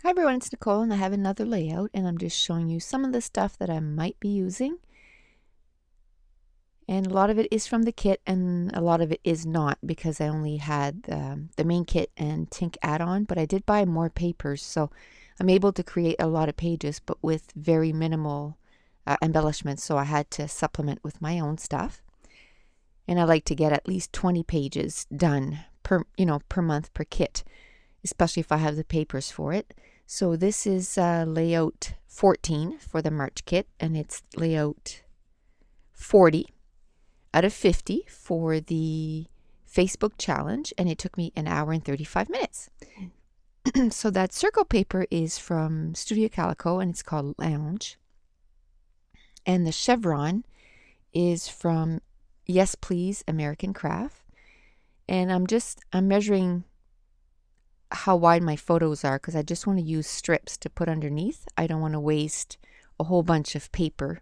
Hi everyone, it's Nicole and I have another layout and I'm just showing you some of the stuff that I might be using. And a lot of it is from the kit and a lot of it is not because I only had the main kit and Tink add-on, but I did buy more papers, so I'm able to create a lot of pages but with very minimal embellishments, so I had to supplement with my own stuff. And I like to get at least 20 pages done per month per kit, especially if I have the papers for it. So this is layout 14 for the March kit, and it's layout 40 out of 50 for the Facebook challenge, and it took me an hour and 35 minutes. So that circle paper is from Studio Calico, and it's called Lounge. And the chevron is from Yes Please American Craft. And I'm measuring how wide my photos are because I just want to use strips to put underneath. I don't want to waste a whole bunch of paper.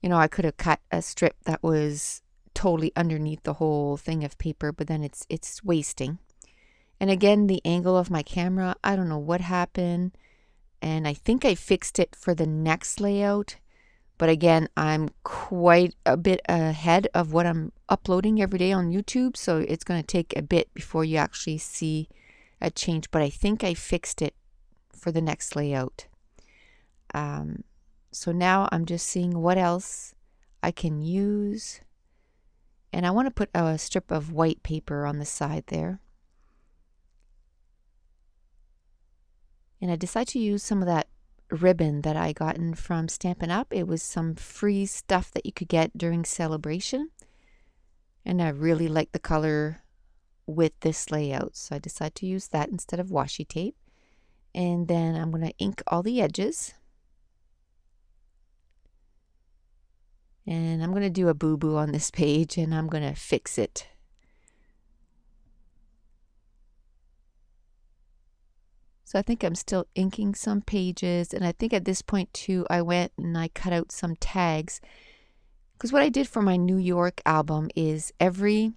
I could have cut a strip that was totally underneath the whole thing of paper, but then it's wasting. And again, the angle of my camera, I don't know what happened, and I think I fixed it for the next layout. But again, I'm quite a bit ahead of what I'm uploading every day on YouTube, so it's going to take a bit before you actually see a change. But I think I fixed it for the next layout. So now I'm just seeing what else I can use. And I want to put a strip of white paper on the side there. And I decided to use some of that ribbon that I gotten from Stampin' Up. It was some free stuff that you could get during celebration, and I really like the color with this layout, so I decided to use that instead of washi tape. And then I'm going to ink all the edges, and I'm going to do a boo-boo on this page and I'm going to fix it. So I think I'm still inking some pages, and I think at this point too I went and I cut out some tags, because what I did for my New York album is every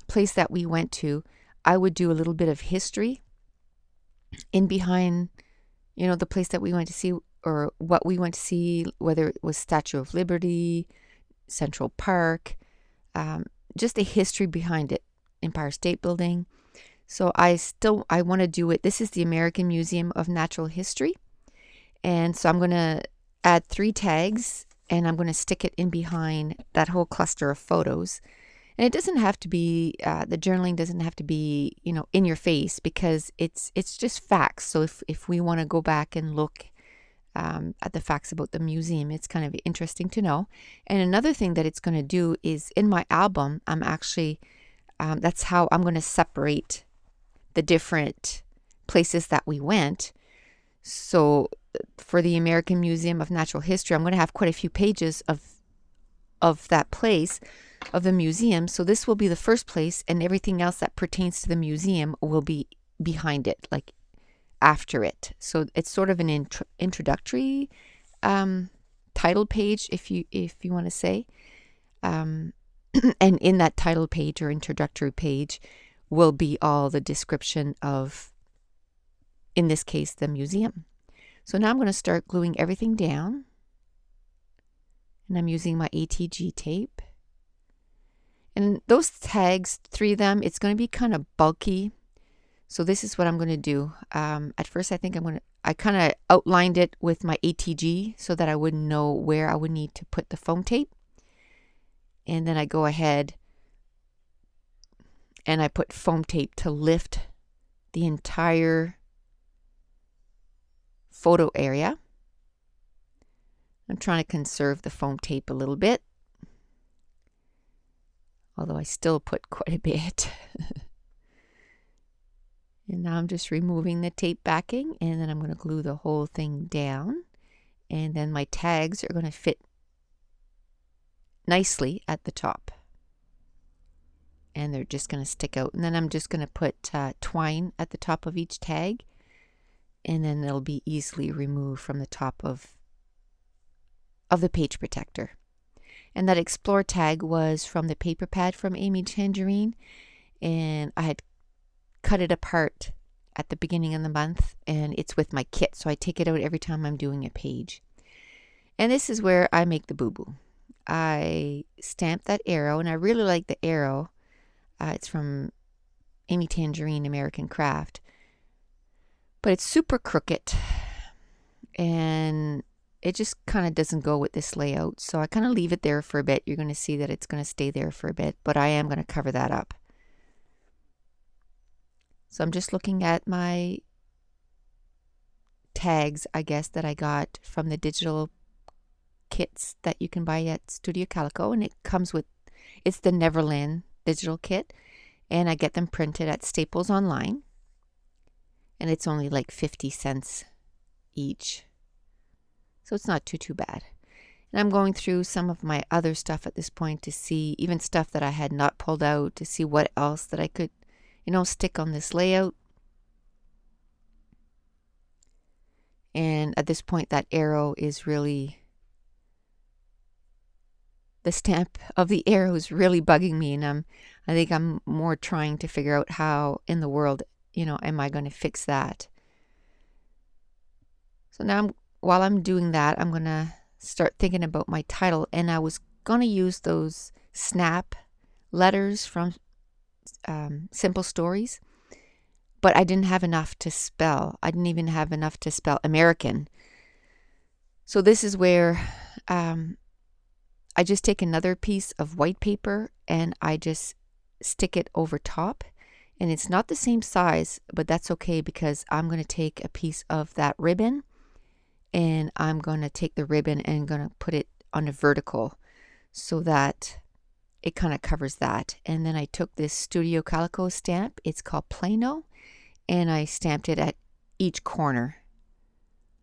place that we went to, I would do a little bit of history in behind, the place that we went to see or what we went to see, whether it was Statue of Liberty, Central Park, just the history behind it, Empire State Building. So I want to do it. This is the American Museum of Natural History. And so I'm going to add 3 tags and I'm going to stick it in behind that whole cluster of photos. And it doesn't have to be, the journaling doesn't have to be, in your face, because it's just facts. So if we want to go back and look at the facts about the museum, it's kind of interesting to know. And another thing that it's going to do is in my album, I'm actually, that's how I'm going to separate the different places that we went. So for the American Museum of Natural History, I'm going to have quite a few pages of that place, of the museum. So this will be the first place, and everything else that pertains to the museum will be behind it, like after it. So it's sort of an introductory title page, if you want to say. And in that title page or introductory page will be all the description of, in this case, the museum. So now I'm going to start gluing everything down, and I'm using my ATG tape. And those tags, 3 of them, it's going to be kind of bulky. So this is what I'm going to do. At first, I think I kind of outlined it with my ATG so that I wouldn't know where I would need to put the foam tape. And then I go ahead and I put foam tape to lift the entire photo area. I'm trying to conserve the foam tape a little bit, although I still put quite a bit. And now I'm just removing the tape backing, and then I'm going to glue the whole thing down. And then my tags are going to fit nicely at the top. And they're just going to stick out. And then I'm just going to put twine at the top of each tag. And then they'll be easily removed from the top of the page protector. And that Explore tag was from the paper pad from Amy Tangerine. And I had cut it apart at the beginning of the month, and it's with my kit, so I take it out every time I'm doing a page. And this is where I make the boo-boo. I stamp that arrow, and I really like the arrow. It's from Amy Tangerine American Craft, but it's super crooked, and it just kind of doesn't go with this layout. So I kind of leave it there for a bit. You're going to see that it's going to stay there for a bit, but I am going to cover that up. So I'm just looking at my tags, I guess, that I got from the digital kits that you can buy at Studio Calico, and it comes with, it's the Neverland digital kit, and I get them printed at Staples online, and it's only like 50 cents each. So it's not too bad. And I'm going through some of my other stuff at this point to see, even stuff that I had not pulled out, to see what else that I could, stick on this layout. And at this point, that arrow is really, the stamp of the arrow is really bugging me. And I think I'm more trying to figure out how in the world, am I going to fix that? So now while I'm doing that, I'm going to start thinking about my title. And I was going to use those snap letters from Simple Stories, but I didn't have enough to spell. I didn't even have enough to spell American. So this is where I just take another piece of white paper and I just stick it over top. And it's not the same size, but that's okay, because I'm going to take a piece of that ribbon, and I'm going to take the ribbon and going to put it on a vertical so that it kind of covers that. And then I took this Studio Calico stamp. It's called Plano, and I stamped it at each corner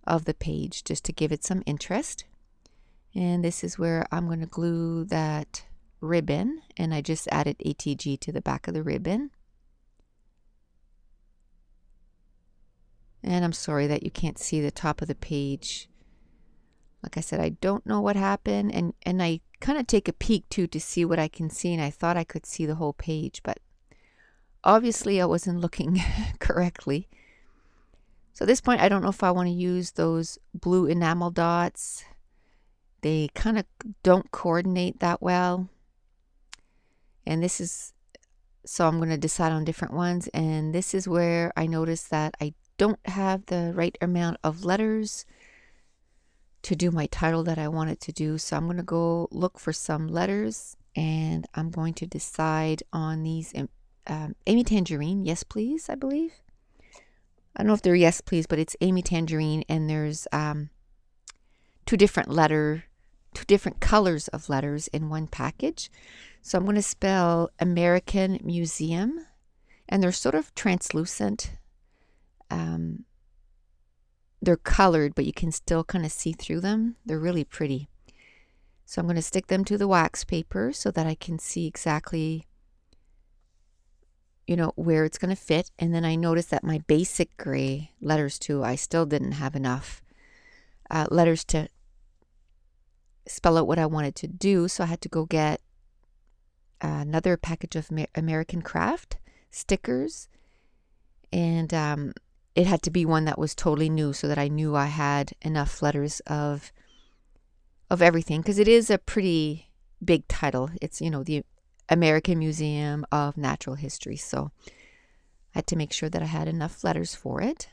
of the page just to give it some interest. And this is where I'm going to glue that ribbon, and I just added ATG to the back of the ribbon. And I'm sorry that you can't see the top of the page. Like I said, I don't know what happened, and I kind of take a peek too to see what I can see, and I thought I could see the whole page, but obviously I wasn't looking correctly. So at this point, I don't know if I want to use those blue enamel dots. They kind of don't coordinate that well. And this is, so I'm going to decide on different ones. And this is where I noticed that I don't have the right amount of letters to do my title that I wanted to do. So I'm going to go look for some letters, and I'm going to decide on these Amy Tangerine, Yes Please, I believe. I don't know if they're Yes Please, but it's Amy Tangerine, and there's two different colors of letters in one package. So I'm going to spell American Museum, and they're sort of translucent. They're colored, but you can still kind of see through them. They're really pretty. So I'm going to stick them to the wax paper so that I can see exactly, where it's going to fit. And then I noticed that my basic gray letters too, I still didn't have enough letters to spell out what I wanted to do. So I had to go get another package of American Craft stickers, and it had to be one that was totally new so that I knew I had enough letters of everything, because it is a pretty big title. It's, the American Museum of Natural History. So I had to make sure that I had enough letters for it.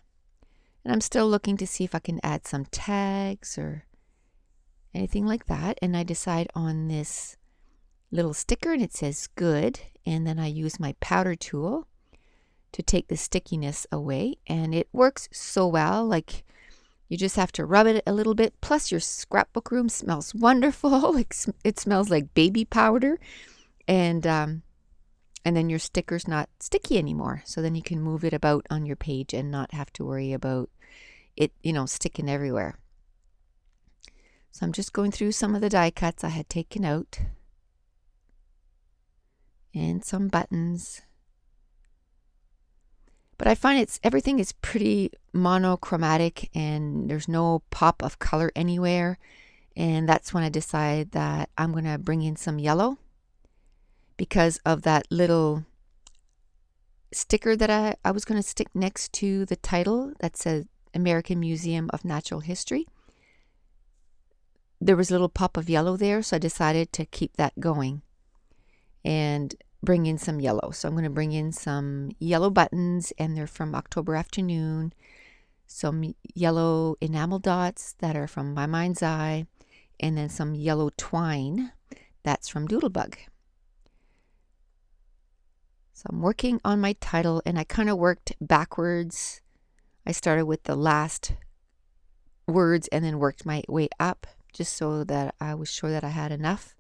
And I'm still looking to see if I can add some tags or anything like that. And I decide on this little sticker, and it says good. And then I use my powder tool to take the stickiness away, and it works so well. Like, you just have to rub it a little bit. Plus, your scrapbook room smells wonderful. It smells like baby powder, and then your sticker's not sticky anymore. So then you can move it about on your page and not have to worry about it, sticking everywhere. So I'm just going through some of the die cuts I had taken out, and some buttons. But I find everything is pretty monochromatic, and there's no pop of color anywhere. And that's when I decide that I'm going to bring in some yellow, because of that little sticker that I was going to stick next to the title that says American Museum of Natural History. There was a little pop of yellow there, so I decided to keep that going and bring in some yellow. So I'm going to bring in some yellow buttons, and they're from October Afternoon. Some yellow enamel dots that are from My Mind's Eye, and then some yellow twine that's from Doodlebug. So I'm working on my title, and I kind of worked backwards. I started with the last words and then worked my way up, just so that I was sure that I had enough.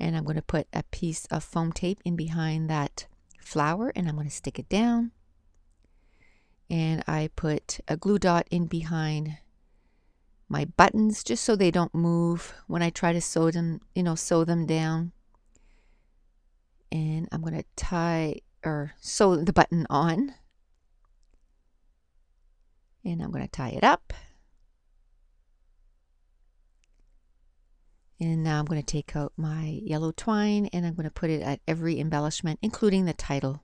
And I'm going to put a piece of foam tape in behind that flower, and I'm going to stick it down. And I put a glue dot in behind my buttons just so they don't move when I try to sew them, sew them down. And I'm going to sew the button on. And I'm going to tie it up. And now I'm going to take out my yellow twine, and I'm going to put it at every embellishment, including the title.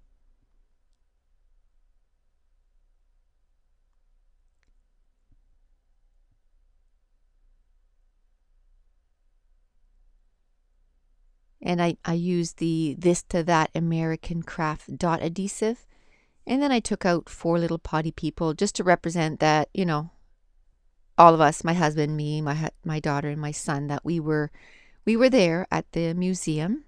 And I used the This to That American Craft dot adhesive. And then I took out 4 little potty people just to represent that, all of us, my husband, me, my daughter, and my son, that we were there at the museum.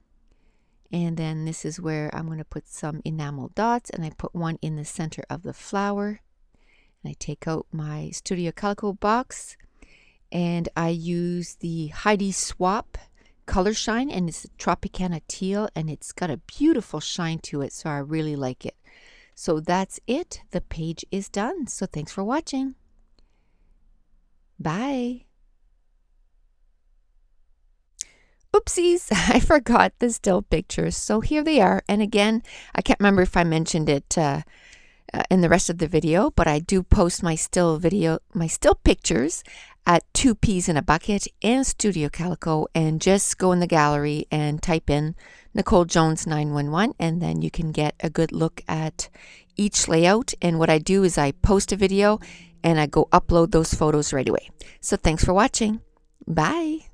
And then this is where I'm going to put some enamel dots, and I put one in the center of the flower. And I take out my Studio Calico box, and I use the Heidi Swap color shine, and it's a Tropicana teal, and it's got a beautiful shine to it, so I really like it. So that's it. The page is done. So thanks for watching. Bye. Oopsies, I forgot the still pictures. So here they are. And again, I can't remember if I mentioned it in the rest of the video, but I do post my still pictures at 2 Peas in a Bucket and Studio Calico, and just go in the gallery and type in Nicole Jones 911, and then you can get a good look at each layout. And what I do is I post a video and I go upload those photos right away. So thanks for watching. Bye.